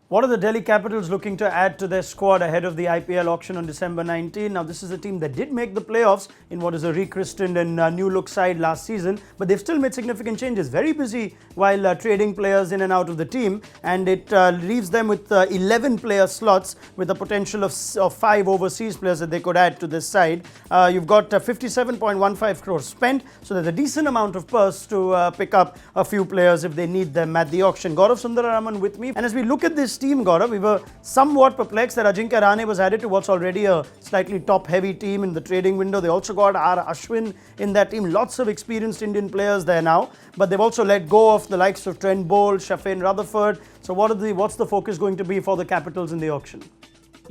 What are the Delhi Capitals looking to add to their squad ahead of the IPL auction on December 19? Now, this is a team that did make the playoffs in what is a rechristened and new look side last season, but they've still made significant changes. Very busy while trading players in and out of the team, and it leaves them with 11 player slots with a potential of 5 overseas players that they could add to this side. You've got 57.15 crores spent, so there's a decent amount of purse to pick up a few players if they need them at the auction. Gaurav Sundararaman with me, and as we look at this team, Gaurav, we were somewhat perplexed that Ajinkya Rahane was added to what's already a slightly top-heavy team in the trading window. They also got ASHWIN in that team. Lots of experienced Indian players there now, but they've also let go of the likes of Trent Bolt, Shafin Rutherford. So what's the focus going to be for the Capitals in the auction?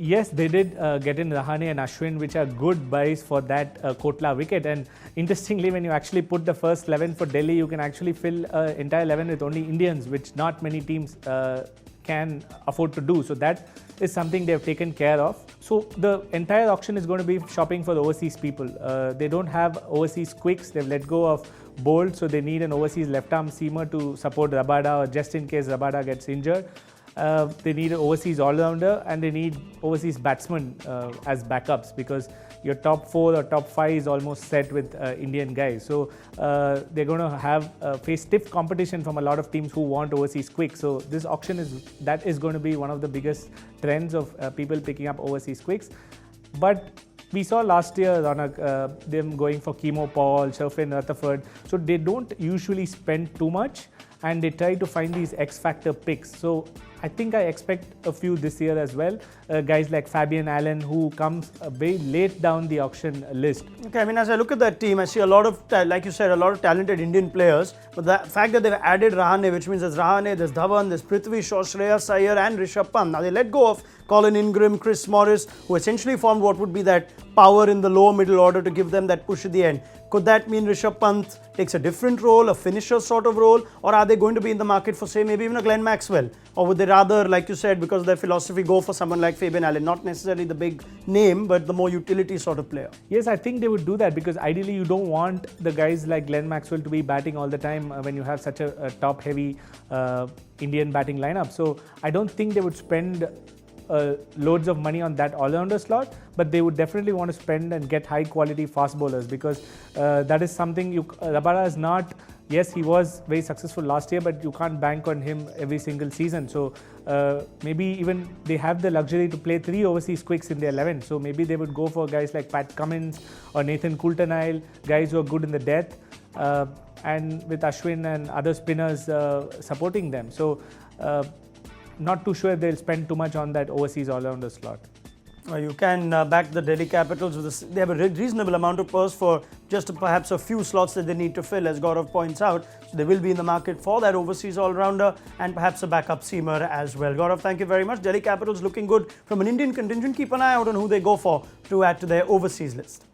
Yes, they did get in Rahane and Ashwin, which are good buys for that KOTLA wicket. And interestingly, when you actually put the first 11 for Delhi, you can actually fill entire 11 with only Indians, which not many teams can afford to do. So that is something they've taken care of. So the entire auction is going to be shopping for the overseas people. They don't have overseas quicks. They've let go of Bolt, so they need an overseas left-arm seamer to support Rabada, or just in case Rabada gets injured. They need an overseas all-rounder, and they need overseas batsmen as backups, because your top 4 or top 5 is almost set with Indian guys. So they're going to have face stiff competition from a lot of teams who want overseas quick. So this auction is going to be one of the biggest trends of people picking up overseas quicks. But we saw last year, Raunak, them going for Chemo Paul, Shafin Rutherford. So they don't usually spend too much, and they try to find these X-factor picks. So I think I expect a few this year as well. Guys like Fabian Allen, who comes very late down the auction list. Okay, I mean, as I look at that team, I see a lot of, like you said, a lot of talented Indian players. But the fact that they've added Rahane, which means there's Rahane, there's Dhawan, there's Prithvi Shaw, Shreyas Iyer and Rishabh Pant. Now they let go of Colin Ingram, Chris Morris, who essentially formed what would be that power in the lower middle order to give them that push at the end. Could that mean Rishabh Pant takes a different role, a finisher sort of role, or are they going to be in the market for, say, maybe even a Glenn Maxwell? Or would they rather, like you said, because of their philosophy, go for someone like Fabian Allen, not necessarily the big name, but the more utility sort of player? Yes, I think they would do that, because ideally you don't want the guys like Glenn Maxwell to be batting all the time when you have such a top-heavy Indian batting lineup. So I don't think they would spend loads of money on that all-rounder slot, but they would definitely want to spend and get high-quality fast bowlers, because that is something Rabada is not. Yes, he was very successful last year, but you can't bank on him every single season. So maybe even they have the luxury to play 3 overseas quicks in their 11. So maybe they would go for guys like CUMMINS or Nathan COULTER-NILE, guys who are good in the death, and with Ashwin and other spinners supporting them. So not too sure if they'll spend too much on that overseas all-rounder slot. You can back the Delhi Capitals with they have a reasonable amount of purse for just perhaps a few slots that they need to fill, as Gaurav points out. So they will be in the market for that overseas all-rounder and perhaps a backup seamer as well. Gaurav, thank you very much. Delhi Capitals looking good from an Indian contingent. Keep an eye out on who they go for to add to their overseas list.